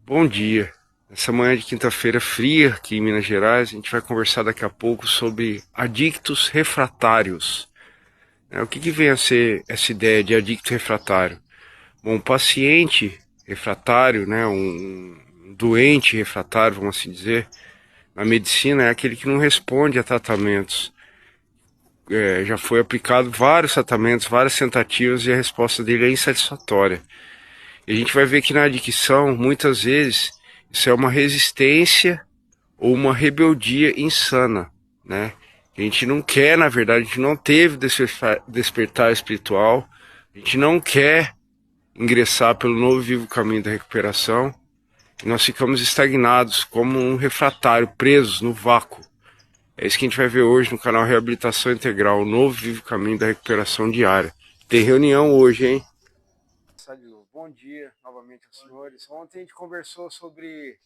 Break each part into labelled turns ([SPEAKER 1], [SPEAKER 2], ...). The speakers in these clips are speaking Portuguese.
[SPEAKER 1] Bom dia. Nessa manhã de quinta-feira fria aqui em Minas Gerais, a gente vai conversar daqui a pouco sobre adictos refratários. O que vem a ser essa ideia de adicto refratário? Bom, um paciente refratário, um doente refratário, vamos assim dizer, na medicina é aquele que não responde a tratamentos. Já foi aplicado vários tratamentos, várias tentativas e a resposta dele é insatisfatória. E a gente vai ver que na adicção, muitas vezes, isso é uma resistência ou uma rebeldia insana, né? A gente não quer, na verdade, a gente não teve despertar espiritual, a gente não quer ingressar pelo novo e vivo caminho da recuperação, e nós ficamos estagnados como um refratário, presos no vácuo. É isso que a gente vai ver hoje no canal Reabilitação Integral, o novo e vivo caminho da recuperação diária. Tem reunião hoje, hein? Bom dia novamente aos senhores. Ontem a gente conversou sobre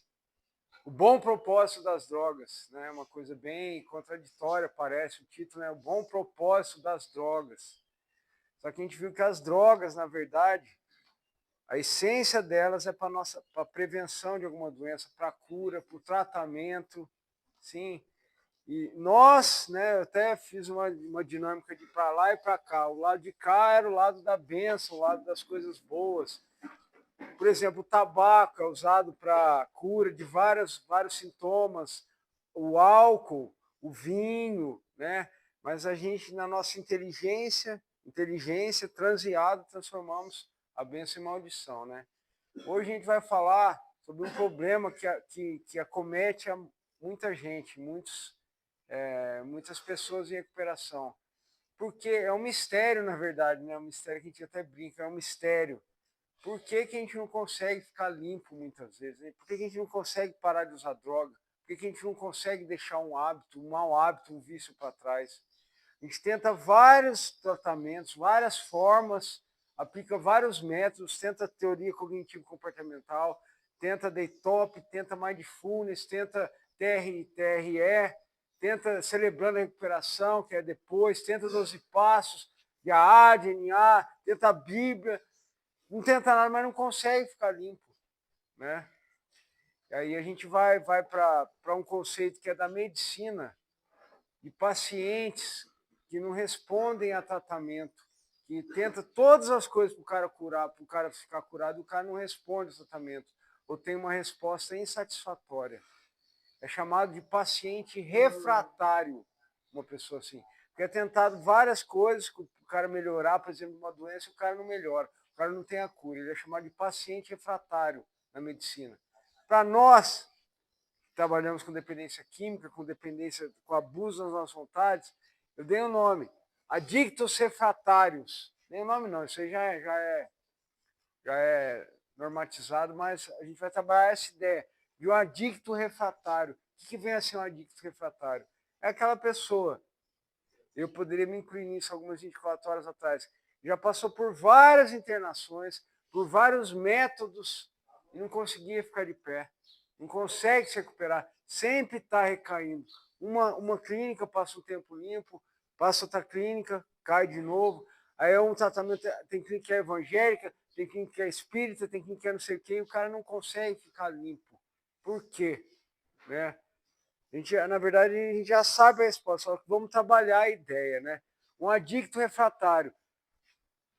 [SPEAKER 1] o bom propósito das drogas, né? Uma coisa bem contraditória, parece o título, né? O bom propósito das drogas. Só que a gente viu que as drogas, na verdade, a essência delas é para nossa, para prevenção de alguma doença, para cura, para o tratamento, sim. E nós, né? Eu até fiz uma dinâmica de para lá e para cá. O lado de cá era o lado da bênção, o lado das coisas boas. Por exemplo, o tabaco é usado para cura de vários sintomas, o álcool, o vinho, né? Mas a gente, na nossa inteligência transeado, transformamos a bênção em maldição, né? Hoje a gente vai falar sobre um problema que acomete a muita gente, muitas pessoas em recuperação. Porque é um mistério, na verdade, né? É um mistério que a gente até brinca, é um mistério. Por que a gente não consegue ficar limpo muitas vezes? Né? Por que a gente não consegue parar de usar droga? Por que a gente não consegue deixar um hábito, um mau hábito, um vício para trás? A gente tenta vários tratamentos, várias formas, aplica vários métodos, tenta teoria cognitivo-comportamental, tenta Daytop, tenta Mindfulness, tenta TRE, tenta Celebrando a Recuperação, que é depois, tenta 12 Passos, GAA, DNA, tenta a Bíblia, não tenta nada, mas não consegue ficar limpo, né? E aí a gente vai para um conceito que é da medicina, de pacientes que não respondem a tratamento, que tenta todas as coisas para o cara curar, para o cara ficar curado, e o cara não responde ao tratamento, ou tem uma resposta insatisfatória. É chamado de paciente refratário, uma pessoa assim. Porque é tentado várias coisas para o cara melhorar, por exemplo, uma doença, e o cara não melhora, o cara não tem a cura. Ele é chamado de paciente refratário na medicina. Para nós, que trabalhamos com dependência química, com dependência, com abuso das nossas vontades, eu dei um nome, adictos refratários. Nem o nome não, isso aí já é normatizado, mas a gente vai trabalhar essa ideia de um adicto refratário. O que vem a ser um adicto refratário? É aquela pessoa, eu poderia me incluir nisso algumas 24 horas atrás, já passou por várias internações, por vários métodos e não conseguia ficar de pé, não consegue se recuperar, sempre está recaindo. Uma clínica passa um tempo limpo, passa outra clínica, cai de novo. Aí é um tratamento, tem clínica que é evangélica, tem clínica que é espírita, tem clínica que é não sei o quê, e o cara não consegue ficar limpo. Por quê? Né? A gente, na verdade, a gente já sabe a resposta, só que vamos trabalhar a ideia, né? Um adicto refratário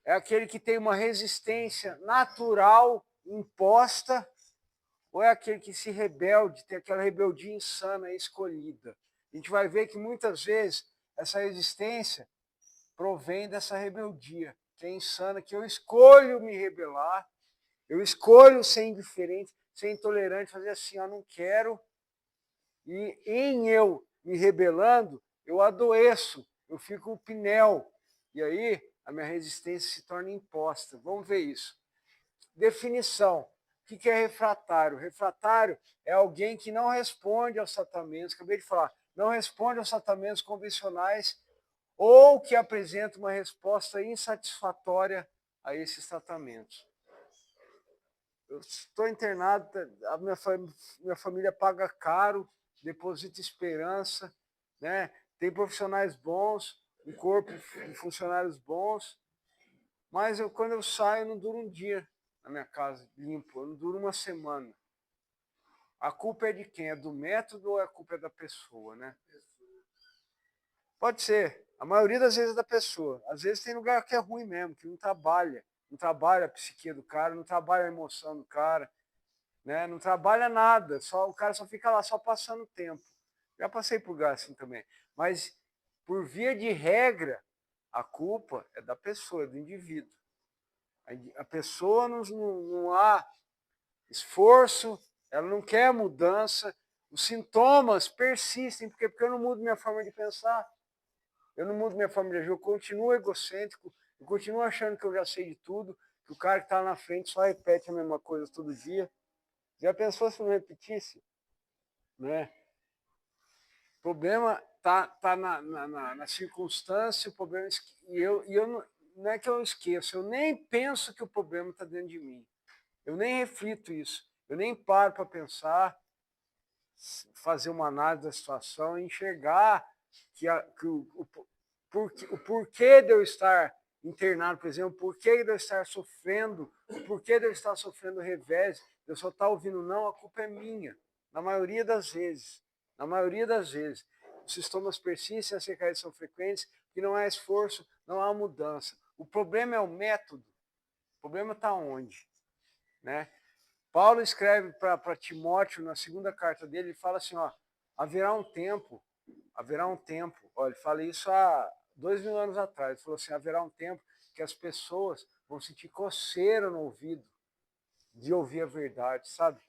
[SPEAKER 1] é aquele que tem uma resistência natural imposta ou é aquele que se rebelde, tem aquela rebeldia insana escolhida. A gente vai ver que muitas vezes essa resistência provém dessa rebeldia, que é insana, que eu escolho me rebelar, eu escolho ser indiferente, ser intolerante, fazer assim, eu não quero, e em eu me rebelando, eu adoeço, eu fico pinel, e aí a minha resistência se torna imposta. Vamos ver isso. Definição. O que é refratário? Refratário é alguém que não responde aos tratamentos, acabei de falar, não responde aos tratamentos convencionais ou que apresenta uma resposta insatisfatória a esses tratamentos. Eu estou internado, a minha família paga caro, deposita esperança, né? Tem profissionais bons, um corpo de funcionários bons, mas quando eu saio, eu não duro um dia na minha casa limpo, eu não duro uma semana. A culpa é de quem? É do método ou a culpa é da pessoa, né? Pode ser. A maioria das vezes é da pessoa. Às vezes tem lugar que é ruim mesmo, que não trabalha. Não trabalha a psique do cara, não trabalha a emoção do cara, né? Não trabalha nada. O cara só fica lá, só passando tempo. Já passei por lugar assim também. Mas, por via de regra, a culpa é da pessoa, do indivíduo. A pessoa não há esforço, ela não quer mudança, os sintomas persistem, porque eu não mudo minha forma de pensar, eu não mudo minha forma de agir, eu continuo egocêntrico, eu continuo achando que eu já sei de tudo, que o cara que está na frente só repete a mesma coisa todo dia. Já pensou se não repetisse? Né? O problema tá na circunstância, o problema e eu não é que eu esqueço, eu nem penso que o problema está dentro de mim. Eu nem reflito isso. Eu nem paro para pensar, fazer uma análise da situação e enxergar que o porquê de eu estar internado, por exemplo, o porquê de eu estar sofrendo, o porquê de eu estar sofrendo revés, eu só estar ouvindo não, a culpa é minha. Na maioria das vezes. Na maioria das vezes. Os sintomas persistem, as recaídas são frequentes, e não há esforço, não há mudança. O problema é o método. O problema está onde? Né? Paulo escreve para Timóteo, na segunda carta dele, ele fala assim, ó, haverá um tempo, ó, ele fala isso há 2000 anos atrás, ele falou assim, haverá um tempo que as pessoas vão sentir coceira no ouvido de ouvir a verdade, sabe?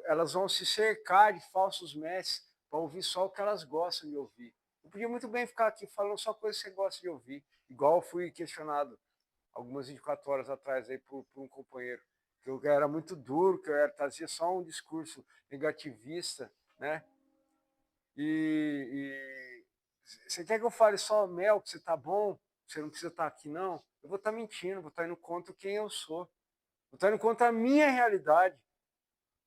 [SPEAKER 1] Elas vão se cercar de falsos mestres para ouvir só o que elas gostam de ouvir. Eu podia muito bem ficar aqui falando só coisas que você gosta de ouvir, igual eu fui questionado algumas 24 horas atrás aí por um companheiro, que eu era muito duro, que trazia só um discurso negativista, né? E você quer que eu fale só, Mel, que você tá bom, que você não precisa estar aqui, não? Eu vou estar mentindo, vou estar indo contra quem eu sou, vou estar indo contra a minha realidade,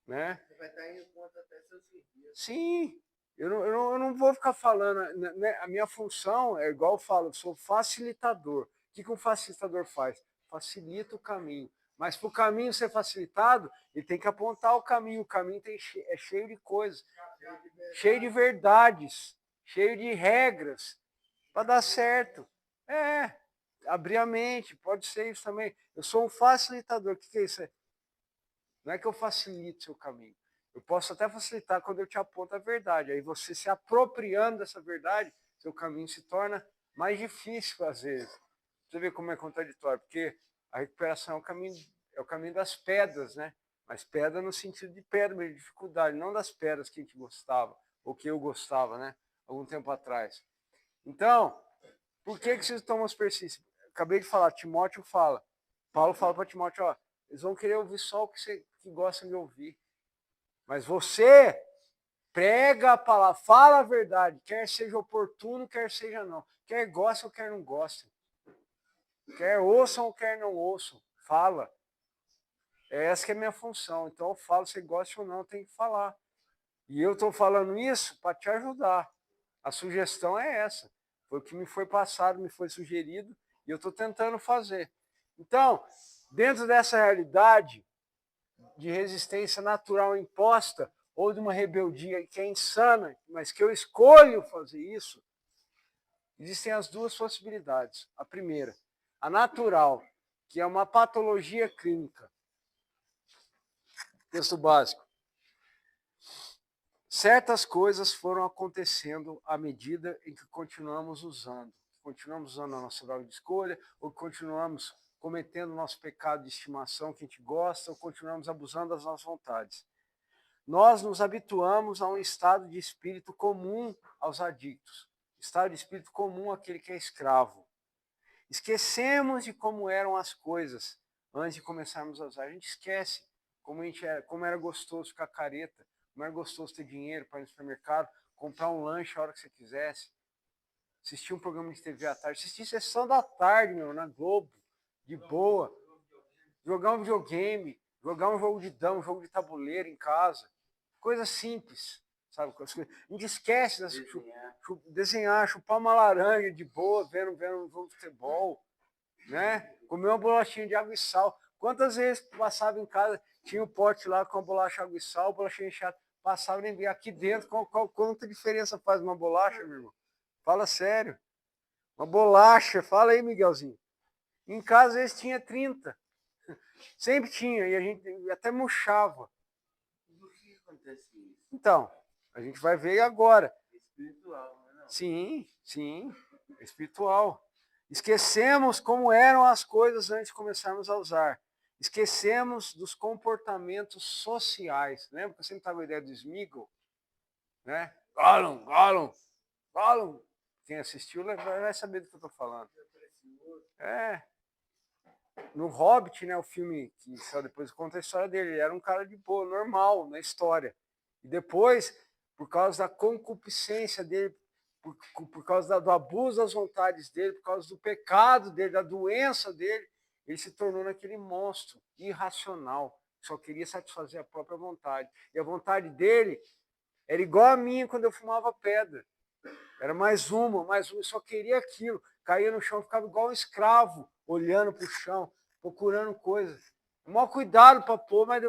[SPEAKER 1] né? Você vai estar indo contra até seus filhos. Sim, eu não vou ficar falando, né? A minha função é igual eu falo, eu sou facilitador. O que um facilitador faz? Facilita o caminho. Mas para o caminho ser facilitado, ele tem que apontar o caminho. O caminho é cheio de coisas, cheio de verdades, cheio de regras, para dar certo. Abrir a mente, pode ser isso também. Eu sou um facilitador. O que é isso? Não é que eu facilite o seu caminho. Eu posso até facilitar quando eu te aponto a verdade. Aí você se apropriando dessa verdade, seu caminho se torna mais difícil às vezes. Você vê como é contraditório, porque a recuperação é o caminho das pedras, né? Mas pedra no sentido de pedra, de dificuldade, não das pedras que a gente gostava, ou que eu gostava, né? Algum tempo atrás. Então, por que esses sintomas persistem? Acabei de falar, Timóteo fala. Paulo fala para Timóteo, ó, eles vão querer ouvir só o que você gosta de ouvir. Mas você prega a palavra, fala a verdade, quer seja oportuno, quer seja não. Quer gostem ou quer não gostem. Quer ouçam ou quer não ouçam. Fala. Essa que é a minha função. Então eu falo, se gosta ou não, tem que falar. E eu estou falando isso para te ajudar. A sugestão é essa. Foi o que me foi passado, me foi sugerido, e eu estou tentando fazer. Então, dentro dessa realidade de resistência natural imposta, ou de uma rebeldia que é insana, mas que eu escolho fazer isso, existem as duas possibilidades. A primeira, a natural, que é uma patologia clínica. Texto básico. Certas coisas foram acontecendo à medida em que continuamos usando a nossa droga de escolha, ou continuamos cometendo o nosso pecado de estimação que a gente gosta, ou continuamos abusando das nossas vontades. Nós nos habituamos a um estado de espírito comum aos adictos, estado de espírito comum àquele que é escravo. Esquecemos de como eram as coisas antes de começarmos a usar. A gente esquece como era gostoso ficar careta, como era gostoso ter dinheiro para ir no supermercado, comprar um lanche a hora que você quisesse, assistir um programa de TV à tarde, assistir sessão da tarde, na Globo, de boa, jogar um videogame, jogar um jogo de dama, um jogo de tabuleiro em casa, coisa simples, sabe? A gente esquece desenhar, chupar uma laranja de boa, vendo um jogo de futebol, né? Comer uma bolachinha de água e sal. Quantas vezes passava em casa, tinha um pote lá com a bolacha água e sal, bolacha recheada, passava nem via aqui dentro, quanta diferença faz uma bolacha, meu irmão? Fala sério. Uma bolacha, fala aí, Miguelzinho. Em casa, às vezes, tinha 30. Sempre tinha, e a gente até murchava.
[SPEAKER 2] Por que acontece isso?
[SPEAKER 1] Então, a gente vai ver agora.
[SPEAKER 2] Espiritual, não é não?
[SPEAKER 1] Sim, sim, espiritual. Esquecemos como eram as coisas antes de começarmos a usar. Esquecemos dos comportamentos sociais. Lembra que eu sempre estava com a ideia do Smeagol? Né? Gollum, Gollum, Gollum. Quem assistiu vai saber do que eu estou falando. É. No Hobbit, né, o filme que saiu depois, conta a história dele. Ele era um cara de boa, normal na história. E depois, por causa da concupiscência dele, por causa do abuso das vontades dele, por causa do pecado dele, da doença dele, ele se tornou naquele monstro irracional, que só queria satisfazer a própria vontade. E a vontade dele era igual a minha quando eu fumava pedra. Era mais uma, só queria aquilo. Caía no chão, ficava igual um escravo, olhando para o chão, procurando coisas. O maior cuidado para pôr, mas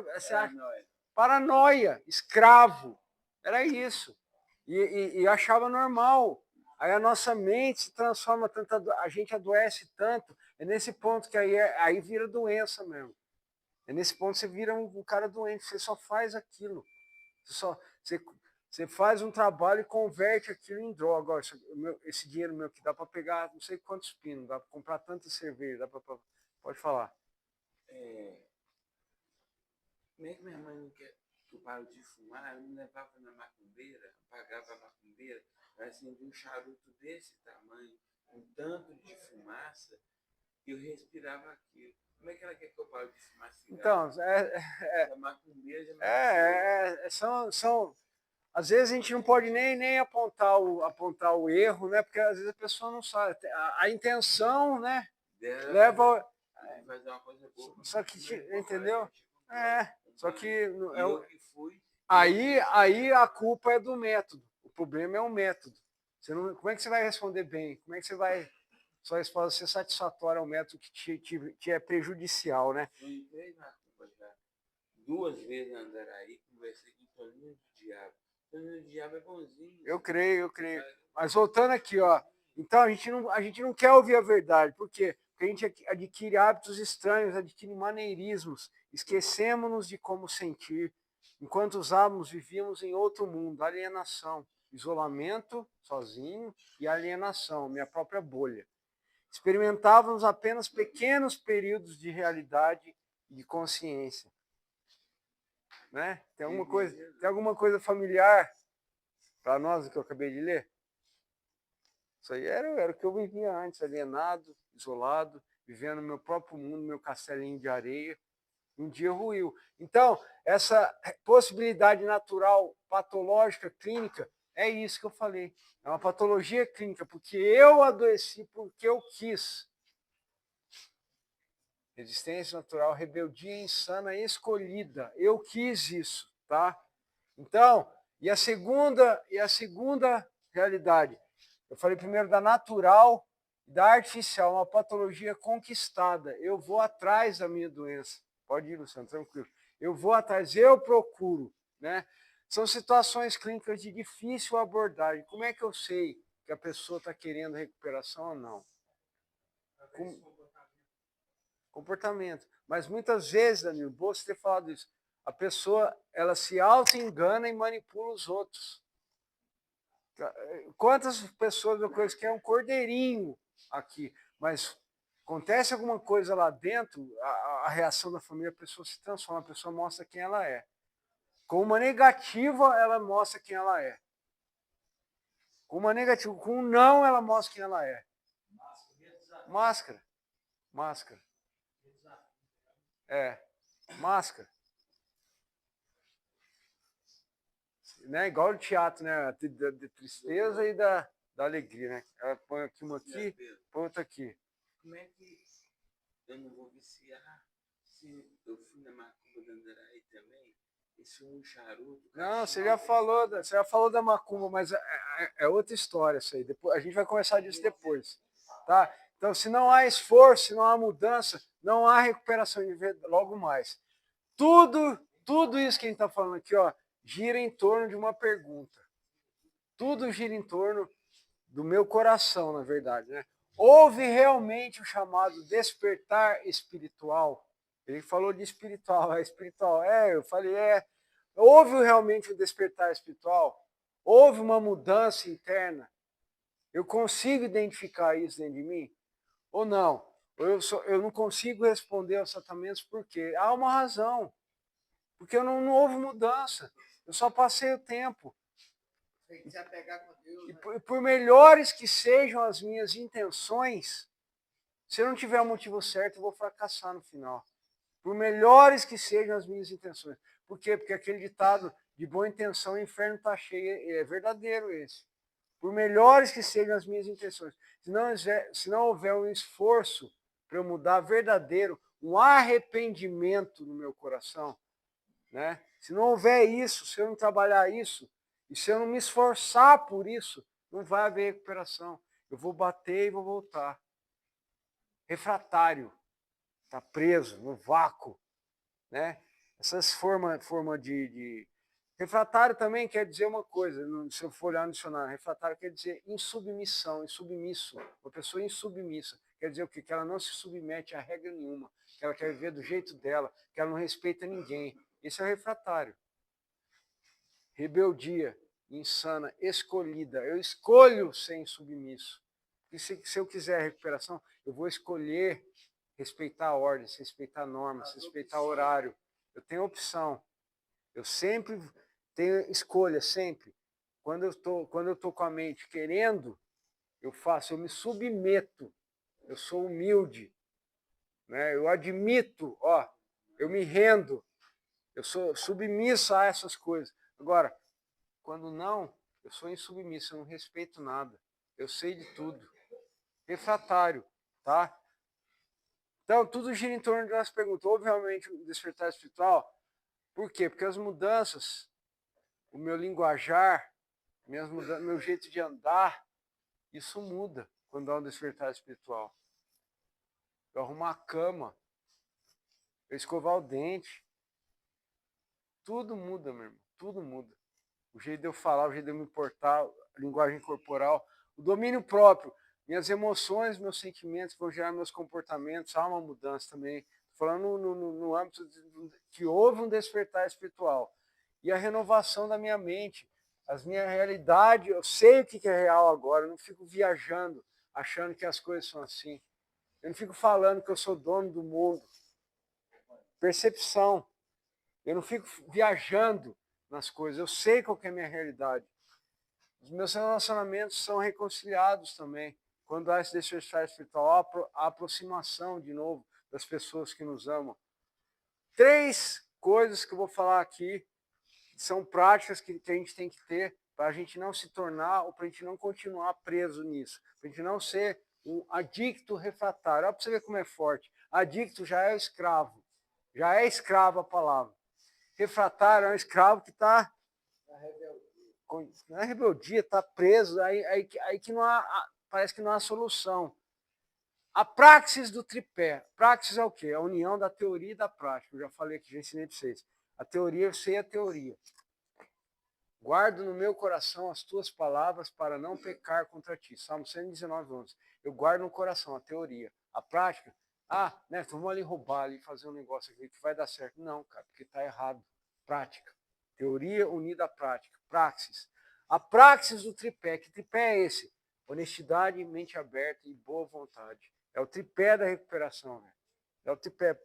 [SPEAKER 1] paranoia, escravo. Era isso. E achava normal. Aí a nossa mente se transforma tanto, a gente adoece tanto. É nesse ponto que aí vira doença mesmo. É nesse ponto que você vira um cara doente, você só faz aquilo. Você faz um trabalho e converte aquilo em droga. Agora, esse dinheiro meu que dá para pegar não sei quantos pinos, dá para comprar tanta cerveja, pode falar.
[SPEAKER 2] Como é que minha mãe não quer que eu pare de fumar? Ela me levava na macumbeira, pagava a macumbeira, ela acendia um charuto desse tamanho, um tanto de fumaça, e eu respirava aquilo. Como é que ela quer que eu pare de fumar cigarro?
[SPEAKER 1] Então,
[SPEAKER 2] a macumbeira já
[SPEAKER 1] são às vezes a gente não pode nem apontar o erro, né? Porque às vezes a pessoa não sabe. A intenção, né? Leva.
[SPEAKER 2] fazer uma coisa boa.
[SPEAKER 1] Só que, entendeu? Só que.
[SPEAKER 2] Eu que fui.
[SPEAKER 1] Aí a culpa é do método. O problema é o método. Como é que você vai responder bem? Como é que você vai. Sua resposta ser satisfatória ao método que te é prejudicial, né?
[SPEAKER 2] Eu entrei na culpa já 2 vezes na Andaraí, conversei com o Toninho do Diabo. O diabo é bonzinho.
[SPEAKER 1] Eu creio. Mas voltando aqui, ó. Então a gente não quer ouvir a verdade. Por quê? Porque a gente adquire hábitos estranhos, adquire maneirismos. Esquecemos-nos de como sentir. Enquanto usávamos, vivíamos em outro mundo, alienação, isolamento, sozinho, e alienação, minha própria bolha. Experimentávamos apenas pequenos períodos de realidade e de consciência. Né? Tem alguma coisa familiar para nós que eu acabei de ler? Isso aí era o que eu vivia antes, alienado, isolado, vivendo no meu próprio mundo, meu castelinho de areia. Um dia ruiu. Então, essa possibilidade natural, patológica, clínica, é isso que eu falei. É uma patologia clínica, porque eu adoeci porque eu quis. Resistência natural, rebeldia insana escolhida. Eu quis isso, tá? Então, e a segunda realidade, eu falei primeiro da natural e da artificial, uma patologia conquistada. Eu vou atrás da minha doença. Pode ir, Luciano, tranquilo. Eu vou atrás, eu procuro, né? São situações clínicas de difícil abordagem. Como é que eu sei que a pessoa está querendo recuperação ou não? Comportamento. Mas muitas vezes, Danilo, você ter falado isso, a pessoa ela se auto-engana e manipula os outros. Quantas pessoas eu conheço que é um cordeirinho aqui, mas acontece alguma coisa lá dentro, a reação da família, a pessoa se transforma, a pessoa mostra quem ela é. Com uma negativa, ela mostra quem ela é. Com uma negativa, com um não, ela mostra quem ela é. Máscara. Máscara. Né? Igual o teatro, né? De tristeza e da alegria, né? Ela põe aqui uma aqui, põe outra aqui.
[SPEAKER 2] Como é que eu não vou viciar se eu fui na macumba da Andaraí também? Esse um charuto.
[SPEAKER 1] Não, você já falou da macumba, mas é outra história isso aí. Depois, a gente vai conversar disso depois, tá? Então, Então, se não há esforço, se não há mudança, não há recuperação logo mais. Tudo isso que a gente está falando aqui, ó, gira em torno de uma pergunta. Tudo gira em torno do meu coração, na verdade, né? Houve realmente o chamado despertar espiritual? Ele falou de espiritual, é espiritual. Eu falei, houve realmente o despertar espiritual? Houve uma mudança interna? Eu consigo identificar isso dentro de mim? Ou não? Eu não consigo responder aos tratamentos porque há uma razão. Porque não houve mudança. Eu só passei o tempo.
[SPEAKER 3] Tem que se apegar com Deus.
[SPEAKER 1] E por melhores que sejam as minhas intenções, se eu não tiver o motivo certo, eu vou fracassar no final. Por melhores que sejam as minhas intenções. Por quê? Porque aquele ditado de boa intenção, o inferno está cheio, é verdadeiro esse. Por melhores que sejam as minhas intenções. Se não houver um esforço para eu mudar verdadeiro, um arrependimento no meu coração, né? Se não houver isso, se eu não trabalhar isso, e se eu não me esforçar por isso, não vai haver recuperação. Eu vou bater e vou voltar. Refratário, está preso no vácuo, né? Essas formas de... Refratário também quer dizer uma coisa, se eu for olhar no dicionário, refratário quer dizer insubmissão, insubmisso, uma pessoa insubmissa. Quer dizer o quê? Que ela não se submete a regra nenhuma, que ela quer viver do jeito dela, que ela não respeita ninguém. Esse é o refratário. Rebeldia, insana, escolhida. Eu escolho ser insubmisso. E se eu quiser recuperação, eu vou escolher respeitar ordens, respeitar normas, respeitar horário. Eu tenho opção. Eu sempre tenho escolha, sempre. Quando eu tô com a mente querendo, eu faço, eu me submeto. Eu sou humilde. Né? Eu admito, eu me rendo. Eu sou submisso a essas coisas. Agora, quando não, eu sou insubmisso, eu não respeito nada. Eu sei de tudo. Refratário, tá? Então, tudo gira em torno de umas perguntas. Houve realmente um despertar espiritual? Por quê? Porque as mudanças, o meu linguajar, meu jeito de andar, isso muda quando há um despertar espiritual. Eu arrumar a cama, eu escovar o dente, tudo muda, meu irmão, tudo muda. O jeito de eu falar, o jeito de eu me portar, a linguagem corporal, o domínio próprio, minhas emoções, meus sentimentos vão gerar meus comportamentos, há uma mudança também. Estou falando no âmbito que houve um despertar espiritual. E a renovação da minha mente, as minhas realidades, eu sei o que é real agora, eu não fico viajando, achando que as coisas são assim. Eu não fico falando que eu sou dono do mundo. Percepção. Eu não fico viajando nas coisas, eu sei qual que é a minha realidade. Os meus relacionamentos são reconciliados também. Quando há esse despertar espiritual, a aproximação de novo das pessoas que nos amam. 3 coisas que eu vou falar aqui são práticas que a gente tem que ter para a gente não se tornar ou para a gente não continuar preso nisso. Para a gente não ser um adicto refratário. Olha para você ver como é forte. Adicto já é o escravo. Já é escravo a palavra. Refratário é um escravo que está na rebeldia, está preso, aí que não há, parece que não há solução. A praxis do tripé. Praxis é o quê? A união da teoria e da prática. Eu já falei aqui, já ensinei para vocês. A teoria, eu sei a teoria. Guardo no meu coração as tuas palavras para não pecar contra ti. Salmo 119, 11. Eu guardo no coração a teoria. A prática, né, vamos ali roubar, ali fazer um negócio aqui que vai dar certo. Não, cara, porque está errado. Prática. Teoria unida à prática. Praxis. A praxis do tripé. Que tripé é esse? Honestidade, mente aberta e boa vontade. É o tripé da recuperação. Né? É o tripé.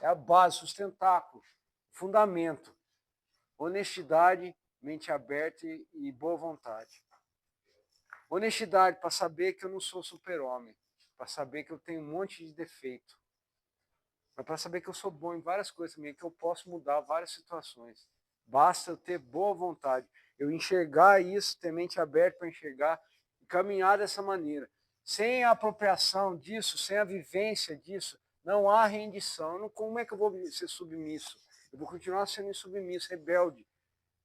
[SPEAKER 1] É a base, sustentáculo, fundamento. Honestidade, mente aberta e boa vontade. Honestidade para saber que eu não sou super-homem. Para saber que eu tenho um monte de defeito. Mas para saber que eu sou bom em várias coisas também, que eu posso mudar várias situações. Basta eu ter boa vontade. Eu enxergar isso, ter mente aberta para enxergar e caminhar dessa maneira. Sem a apropriação disso, sem a vivência disso, não há rendição. Como é que eu vou ser submisso? Eu vou continuar sendo submisso, rebelde.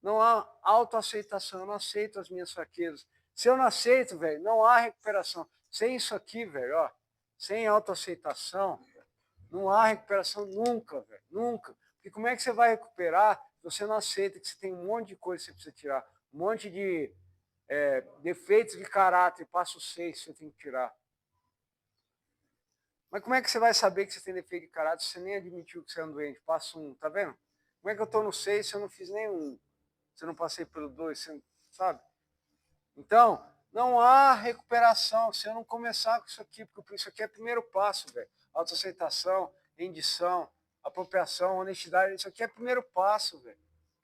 [SPEAKER 1] Não há autoaceitação, eu não aceito as minhas fraquezas. Se eu não aceito, velho, não há recuperação. Sem isso aqui, velho, sem autoaceitação, não há recuperação nunca, velho. Nunca. Porque como é que você vai recuperar se você não aceita que você tem um monte de coisa que você precisa tirar? Um monte de defeitos de caráter, passo 6 que você tem que tirar. Mas como é que você vai saber que você tem defeito de caráter se você nem admitiu que você é um doente? Passo 1, tá vendo? Como é que eu estou no 6 se eu não fiz nenhum? Se eu não passei pelo 2, você sabe? Então, não há recuperação se eu não começar com isso aqui, porque isso aqui é o primeiro passo, velho. Autoaceitação, rendição, apropriação, honestidade, isso aqui é o primeiro passo, velho.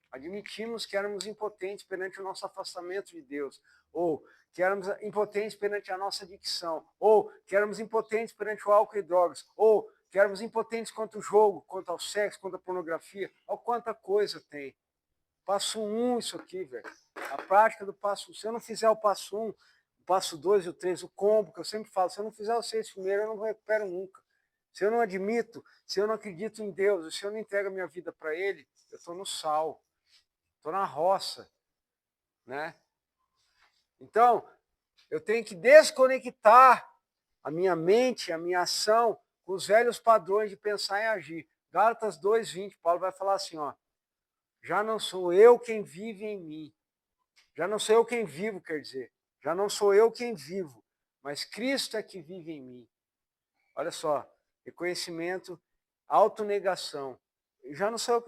[SPEAKER 1] Admitimos que éramos impotentes perante o nosso afastamento de Deus, ou que éramos impotentes perante a nossa adicção, ou que éramos impotentes perante o álcool e drogas, ou que éramos impotentes contra o jogo, contra o sexo, contra a pornografia. Olha quanta coisa tem. Passo 1, isso aqui, velho. A prática do passo 1. Se eu não fizer o passo 1, o passo 2 e o 3, o combo, que eu sempre falo, se eu não fizer os 6 primeiro, eu não recupero nunca. Se eu não admito, se eu não acredito em Deus, se eu não entrego a minha vida para Ele, eu estou no sal, estou na roça, né? Então, eu tenho que desconectar a minha mente, a minha ação, com os velhos padrões de pensar e agir. Gálatas 2:20, Paulo vai falar assim, ó, já não sou eu quem vive em mim, já não sou eu quem vivo, quer dizer, já não sou eu quem vivo, mas Cristo é que vive em mim. Olha só, reconhecimento, autonegação. Já não sou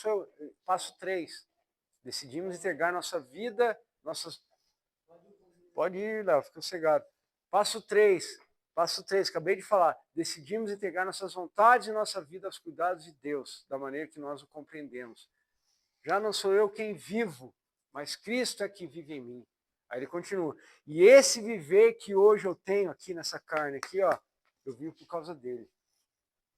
[SPEAKER 1] eu. Passo 3. Decidimos entregar nossa vida, nossas... Pode ir, Léo, fica sossegado. Passo 3, acabei de falar. Decidimos entregar nossas vontades e nossa vida aos cuidados de Deus, da maneira que nós o compreendemos. Já não sou eu quem vivo, mas Cristo é que vive em mim. Aí ele continua. E esse viver que hoje eu tenho aqui nessa carne aqui, ó, eu vivo por causa dele.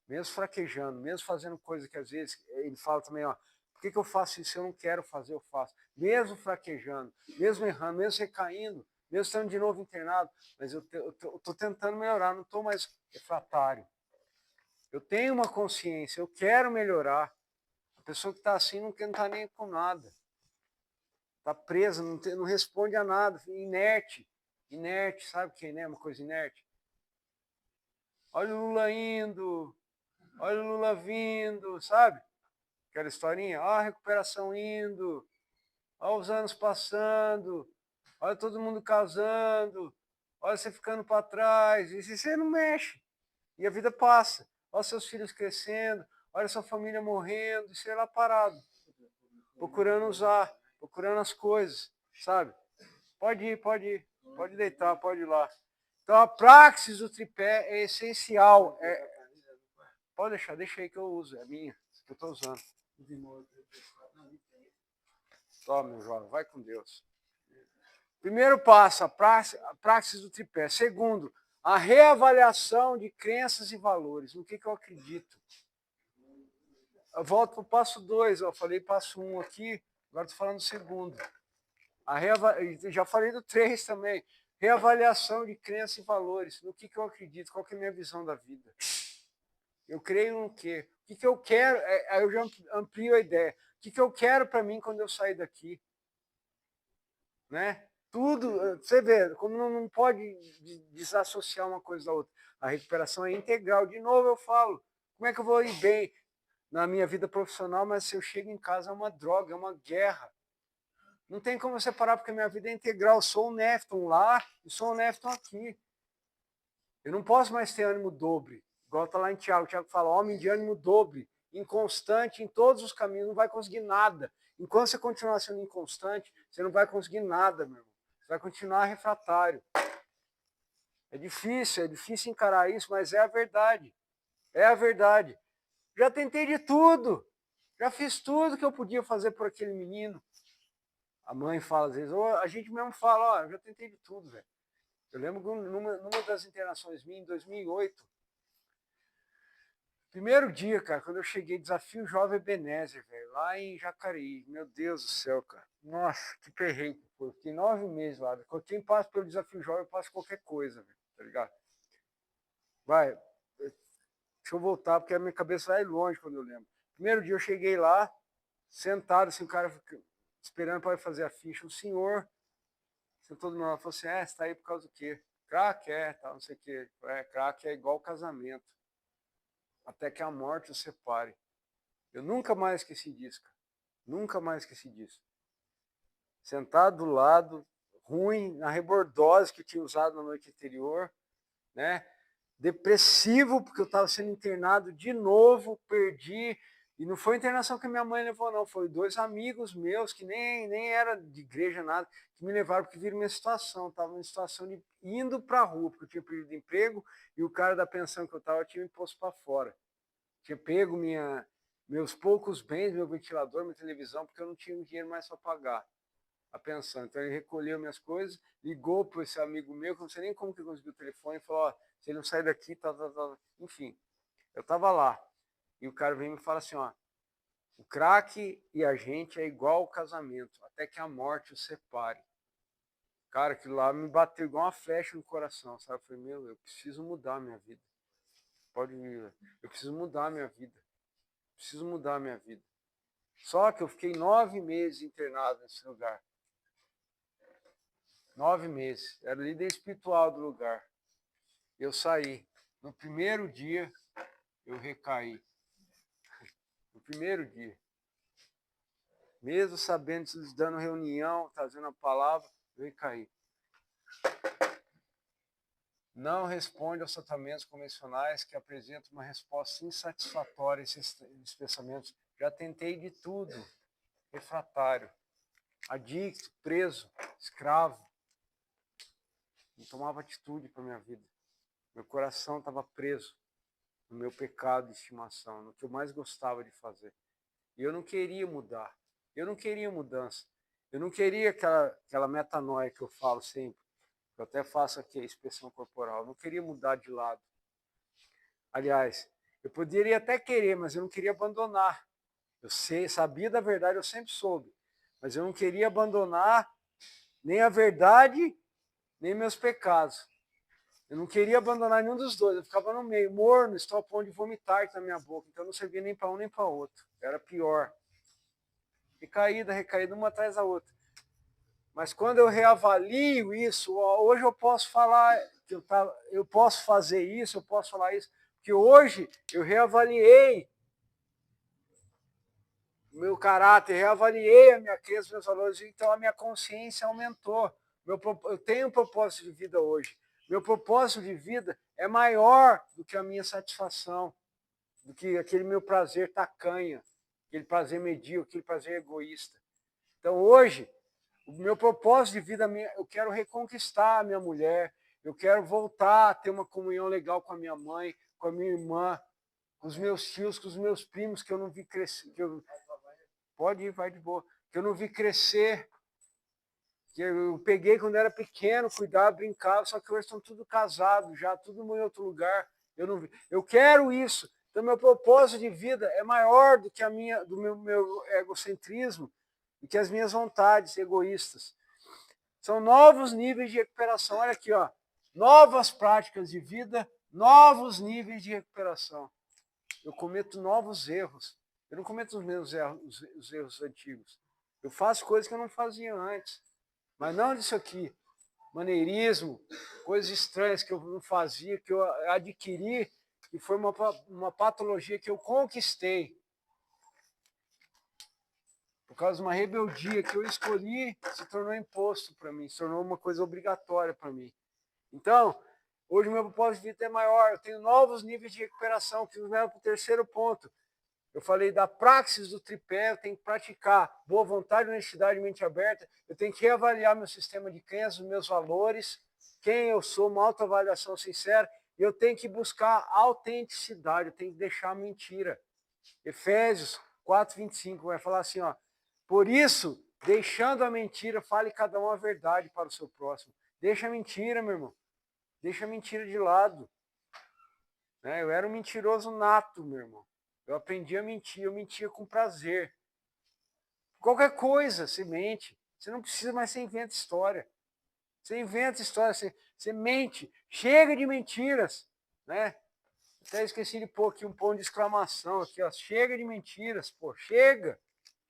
[SPEAKER 1] Mesmo fraquejando, mesmo fazendo coisa que às vezes ele fala também, ó, por que eu faço isso? Eu não quero fazer, eu faço. Mesmo fraquejando, mesmo errando, mesmo recaindo, mesmo estando de novo internado, mas eu estou tentando melhorar, não estou mais refratário. Eu tenho uma consciência, eu quero melhorar. A pessoa que está assim não está nem com nada. Está presa, não responde a nada, inerte. Inerte, sabe o que é, né? Uma coisa inerte. Olha o Lula indo, olha o Lula vindo, sabe? Aquela historinha, olha a recuperação indo, olha os anos passando, olha todo mundo casando, olha você ficando para trás, e você não mexe. E a vida passa. Olha seus filhos crescendo, olha sua família morrendo, e você lá parado, procurando usar, procurando as coisas, sabe? Pode ir, pode deitar, pode ir lá. Então a praxis do tripé é essencial. Pode deixar, deixa aí que eu uso, é minha, que eu estou usando. Toma, meu jovem, vai com Deus. Primeiro passo, a praxis do tripé. Segundo, a reavaliação de crenças e valores. No que eu acredito? Eu volto para o passo 2, eu falei passo 1 aqui, agora estou falando do segundo. Já falei do 3 também. Reavaliação de crenças e valores. No que eu acredito? Qual que é a minha visão da vida? Eu creio no quê? O que eu quero? Aí eu já amplio a ideia. O que eu quero para mim quando eu sair daqui? Né? Tudo, você vê, como não pode desassociar uma coisa da outra. A recuperação é integral. De novo eu falo, como é que eu vou ir bem na minha vida profissional, mas se eu chego em casa é uma droga, é uma guerra. Não tem como separar, porque a minha vida é integral. Eu sou o Nefton lá e sou o Nefton aqui. Eu não posso mais ter ânimo dobre. Igual está lá em Tiago. O Tiago fala, homem de ânimo dobre, inconstante em todos os caminhos, não vai conseguir nada. Enquanto você continuar sendo inconstante, você não vai conseguir nada, meu irmão. Você vai continuar refratário. É difícil encarar isso, mas é a verdade. É a verdade. Já tentei de tudo. Já fiz tudo que eu podia fazer por aquele menino. A mãe fala às vezes, ou a gente mesmo fala, ó, eu já tentei de tudo, velho. Eu lembro que numa das internações minhas, em 2008, primeiro dia, cara, quando eu cheguei, Desafio Jovem Ebenezer, velho, lá em Jacareí. Meu Deus do céu, cara. Nossa, que perrengue. Eu fiquei 9 meses lá. Quem passa pelo Desafio Jovem, passa qualquer coisa, velho, tá ligado? Vai, deixa eu voltar, porque a minha cabeça vai longe quando eu lembro. Primeiro dia eu cheguei lá, sentado, assim, o cara esperando para fazer a ficha. O senhor sentou do meu lado e falou assim, você tá aí por causa do quê? Crack tal, não sei o quê. Crack é igual casamento. Até que a morte os separe. Eu nunca mais esqueci disso, cara. Nunca mais esqueci disso. Sentado do lado, ruim, na rebordose que eu tinha usado na noite anterior, né? Depressivo, porque eu estava sendo internado de novo, perdi. E não foi a internação que minha mãe levou, não. Foi 2 amigos meus, que nem era de igreja, nada, que me levaram porque viram minha situação. Estava em situação de indo para a rua, porque eu tinha perdido emprego e o cara da pensão que eu estava tinha me posto para fora. Tinha pego meus poucos bens, meu ventilador, minha televisão, porque eu não tinha dinheiro mais para pagar a pensão. Então ele recolheu minhas coisas, ligou para esse amigo meu, que eu não sei nem como que conseguiu o telefone, e falou, ó, se ele não sair daqui, tá. Enfim, eu estava lá. E o cara vem e me fala assim, ó, o crack e a gente é igual ao casamento, até que a morte os separe. Cara, aquilo lá me bateu igual uma flecha no coração, sabe? Eu falei, meu, eu preciso mudar a minha vida. Pode vir, eu preciso mudar a minha vida. Preciso mudar a minha vida. Só que eu fiquei 9 meses internado nesse lugar. 9 meses. Era líder espiritual do lugar. Eu saí. No primeiro dia, eu recaí. No primeiro dia. Mesmo sabendo, dando reunião, trazendo a palavra, eu recaí. Não responde aos tratamentos convencionais que apresentam uma resposta insatisfatória a esses pensamentos. Já tentei de tudo. Refratário. Adicto, preso, escravo. Não tomava atitude para a minha vida. Meu coração estava preso no meu pecado de estimação, no que eu mais gostava de fazer. E eu não queria mudar. Eu não queria mudança. Eu não queria aquela metanoia que eu falo sempre. Eu até faço aqui a expressão corporal. Eu não queria mudar de lado. Aliás, eu poderia até querer, mas eu não queria abandonar. Eu sabia da verdade, eu sempre soube. Mas eu não queria abandonar nem a verdade, nem meus pecados. Eu não queria abandonar nenhum dos dois. Eu ficava no meio, morno, estou a ponto de vomitar na minha boca. Então eu não servia nem para um nem para outro. Era pior. Recaída, uma atrás da outra. Mas quando eu reavalio isso, hoje eu posso falar, eu posso fazer isso, eu posso falar isso, porque hoje eu reavaliei o meu caráter, reavaliei a minha crença, meus valores, então a minha consciência aumentou. Eu tenho um propósito de vida hoje. Meu propósito de vida é maior do que a minha satisfação, do que aquele meu prazer tacanha, aquele prazer medíocre, aquele prazer egoísta. Então hoje, o meu propósito de vida, eu quero reconquistar a minha mulher, eu quero voltar a ter uma comunhão legal com a minha mãe, com a minha irmã, com os meus tios, com os meus primos, que eu não vi crescer. Pode ir, vai de boa. Que eu não vi crescer. Que eu peguei quando era pequeno, cuidava, brincava, só que hoje estão tudo casados, já tudo em outro lugar. Eu não vi. Eu quero isso. Então, meu propósito de vida é maior do que do meu egocentrismo, do que as minhas vontades egoístas. São novos níveis de recuperação. Olha aqui, ó. Novas práticas de vida, novos níveis de recuperação. Eu cometo novos erros. Eu não cometo os mesmos erros, os erros antigos. Eu faço coisas que eu não fazia antes. Mas não disso aqui. Maneirismo, coisas estranhas que eu não fazia, que eu adquiri, e foi uma patologia que eu conquistei. Por causa de uma rebeldia que eu escolhi, se tornou imposto para mim, se tornou uma coisa obrigatória para mim. Então, hoje o meu propósito de vida é maior, eu tenho novos níveis de recuperação, que nos leva para o terceiro ponto. Eu falei da praxis do tripé, eu tenho que praticar boa vontade, honestidade e mente aberta, eu tenho que reavaliar meu sistema de crenças, meus valores, quem eu sou, uma autoavaliação sincera, e eu tenho que buscar autenticidade, eu tenho que deixar a mentira. Efésios 4:25 vai falar assim, ó, por isso, deixando a mentira, fale cada um a verdade para o seu próximo. Deixa a mentira, meu irmão. Deixa a mentira de lado. Eu era um mentiroso nato, meu irmão. Eu aprendi a mentir, eu mentia com prazer. Qualquer coisa, você mente. Você não precisa, mas você inventa história. Você inventa história, você mente. Chega de mentiras, né? Até esqueci de pôr aqui um ponto de exclamação aqui, ó. Chega de mentiras, pô, chega.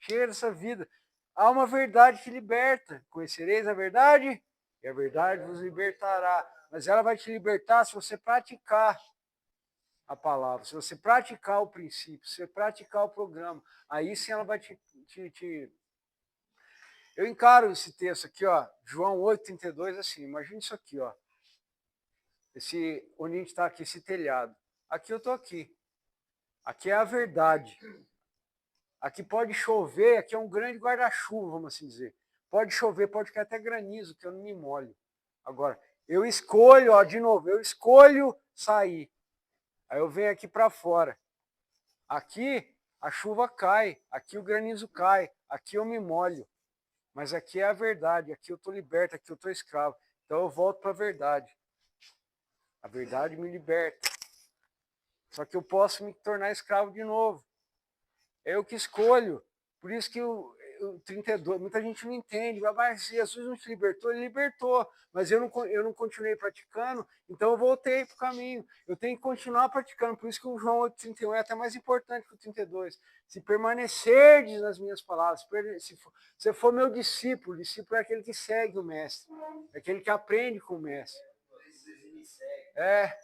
[SPEAKER 1] Chega dessa vida. Há uma verdade que liberta. Conhecereis a verdade e a verdade vos libertará. mas ela vai te libertar se você praticar a palavra, se você praticar o princípio, se você praticar o programa, aí sim ela vai te... Eu encaro esse texto aqui, ó, João 8,32, assim, imagina isso aqui, ó. Onde a gente está aqui, esse telhado. Aqui eu estou aqui. Aqui é a verdade. Aqui pode chover, aqui é um grande guarda-chuva, vamos assim dizer. Pode chover, pode cair até granizo, que eu não me molho. Agora, eu escolho, ó, de novo, eu escolho sair. Aí eu venho aqui para fora. Aqui a chuva cai, aqui o granizo cai, aqui eu me molho. Mas aqui é a verdade, aqui eu estou liberto, aqui eu estou escravo. Então eu volto para a verdade. A verdade me liberta. Só que eu posso me tornar escravo de novo. É eu que escolho. Por isso que o 32, muita gente não entende. Mas Jesus não te libertou, ele libertou. Mas eu não continuei praticando, então eu voltei para o caminho. Eu tenho que continuar praticando. Por isso que o João 8,31 é até mais importante que o 32. Se permanecerdes nas minhas palavras, se você for meu discípulo, o discípulo é aquele que segue o mestre. É aquele que aprende com o mestre. É.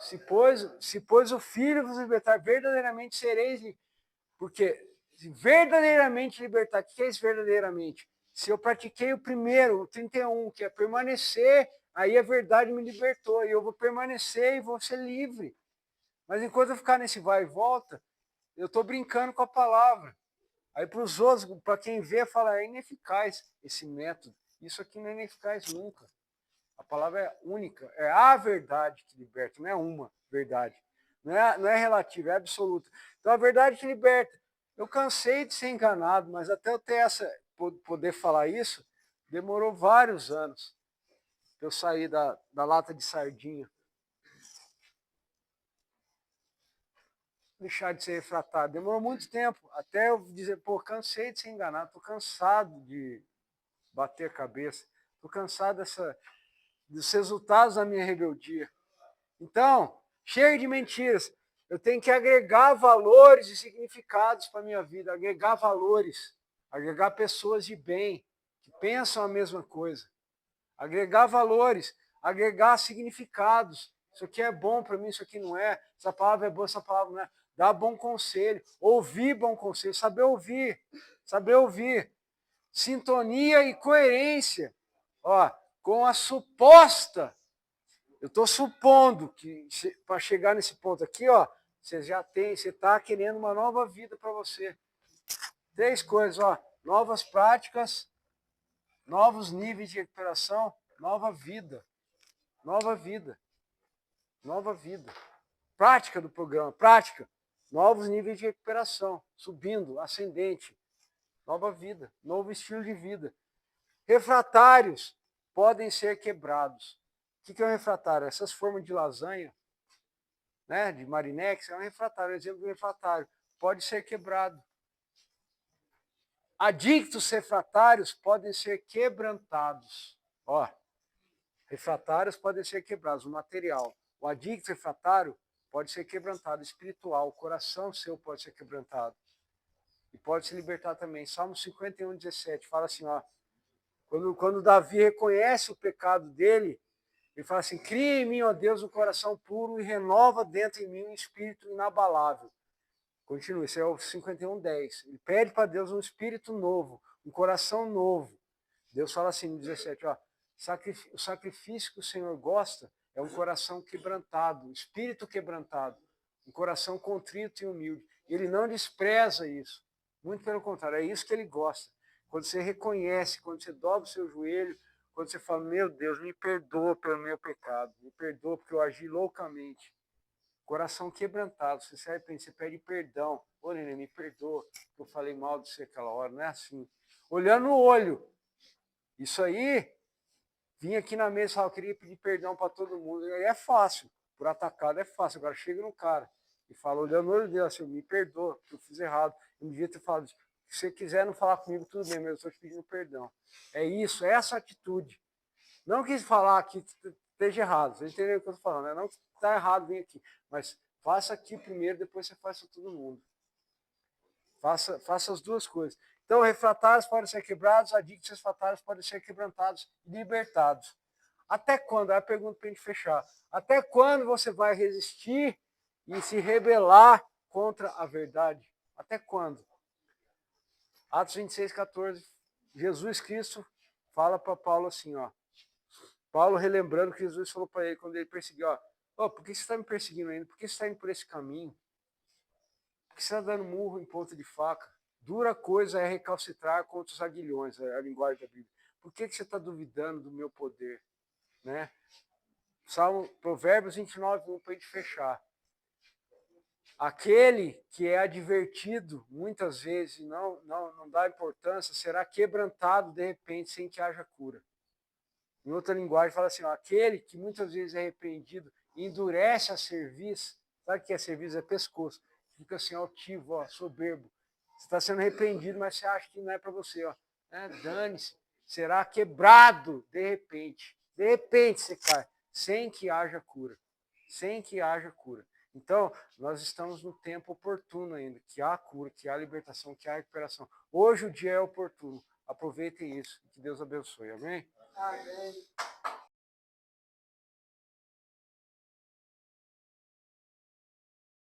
[SPEAKER 1] Se pois o Filho vos libertar, verdadeiramente sereis, porque verdadeiramente libertar, o que é isso verdadeiramente? Se eu pratiquei o primeiro, o 31, que é permanecer, aí a verdade me libertou, e eu vou permanecer e vou ser livre. Mas enquanto eu ficar nesse vai e volta, eu estou brincando com a palavra. Aí para os outros, para quem vê, fala, é ineficaz esse método. Isso aqui não é ineficaz nunca. A palavra é única, é a verdade que liberta, não é uma verdade. Não é relativa, é absoluta. Então a verdade te liberta. Eu cansei de ser enganado, mas até eu ter poder falar isso, demorou vários anos para eu sair da lata de sardinha. Deixar de ser refratário. Demorou muito tempo, até eu dizer, pô, cansei de ser enganado, estou cansado de bater a cabeça, estou cansado dos resultados da minha rebeldia. Então, cheio de mentiras. Eu tenho que agregar valores e significados para a minha vida, agregar valores, agregar pessoas de bem, que pensam a mesma coisa. Agregar valores, agregar significados. Isso aqui é bom para mim, isso aqui não é. Essa palavra é boa, essa palavra não é. Dar bom conselho, ouvir bom conselho, saber ouvir, saber ouvir. Sintonia e coerência, ó, com a suposta. Eu estou supondo que para chegar nesse ponto aqui, ó, você está querendo uma nova vida para você. 3 coisas, ó, novas práticas, novos níveis de recuperação, nova vida, nova vida, nova vida. Prática do programa, prática, novos níveis de recuperação, subindo, ascendente, nova vida, novo estilo de vida. Refratários podem ser quebrados. O que é um refratário? Essas formas de lasanha, né, de marinex, é um refratário, um exemplo de refratário. Pode ser quebrado. Adictos refratários podem ser quebrantados. Ó, refratários podem ser quebrados, o material. O adicto refratário pode ser quebrantado, espiritual, o coração seu pode ser quebrantado. E pode se libertar também. Salmo 51, 17, fala assim, ó, quando Davi reconhece o pecado dele, ele fala assim, cria em mim, ó Deus, um coração puro e renova dentro de mim um espírito inabalável. Continua, esse é o 51:10. Ele pede para Deus um espírito novo, um coração novo. Deus fala assim no 17, ó, o sacrifício que o Senhor gosta é um coração quebrantado, um espírito quebrantado, um coração contrito e humilde. Ele não despreza isso. Muito pelo contrário, é isso que ele gosta. Quando você reconhece, quando você dobra o seu joelho, quando você fala, meu Deus, me perdoa pelo meu pecado, me perdoa porque eu agi loucamente. Coração quebrantado, você se arrepende, você pede perdão. Ô, Nenê, me perdoa, que eu falei mal de você aquela hora, não é assim. Olhando no olho. Isso aí, vim aqui na mesa e falei, eu queria pedir perdão para todo mundo. Aí é fácil, por atacado é fácil. Agora chega no cara e fala, olhando no olho dele, assim, me perdoa, que eu fiz errado. Eu devia ter falado, se você quiser não falar comigo, tudo bem, mas eu estou te pedindo perdão. É isso, é essa atitude. Não quis falar que esteja errado, vocês entenderam o que eu estou falando, né? Não está errado, vem aqui, mas faça aqui primeiro, depois você faz para todo mundo. Faça as duas coisas. Então, refratários podem ser quebrados, adictos refratários podem ser quebrantados e libertados. Até quando? É a pergunta para a gente fechar. Até quando você vai resistir e se rebelar contra a verdade? Até quando? Atos 26, 14. Jesus Cristo fala para Paulo assim, ó. Paulo relembrando que Jesus falou para ele quando ele perseguiu, ó, por que você está me perseguindo ainda? Por que você está indo por esse caminho? Por que você está dando murro em ponta de faca? Dura coisa é recalcitrar contra os aguilhões, é a linguagem da Bíblia. Por que você está duvidando do meu poder? Né? Provérbios 29, 1, para a gente fechar. Aquele que é advertido muitas vezes e não dá importância, será quebrantado de repente sem que haja cura. Em outra linguagem fala assim, ó, aquele que muitas vezes é repreendido e endurece a cerviz, sabe o que é cerviz? É pescoço. Fica assim altivo, ó, soberbo. Você está sendo repreendido, mas você acha que não é para você. Ó. Dane-se. Será quebrado de repente. De repente você cai, sem que haja cura. Sem que haja cura. Então, nós estamos no tempo oportuno ainda, que há cura, que há libertação, que há recuperação. Hoje o dia é oportuno. Aproveitem isso. Que Deus abençoe. Amém?
[SPEAKER 3] Amém.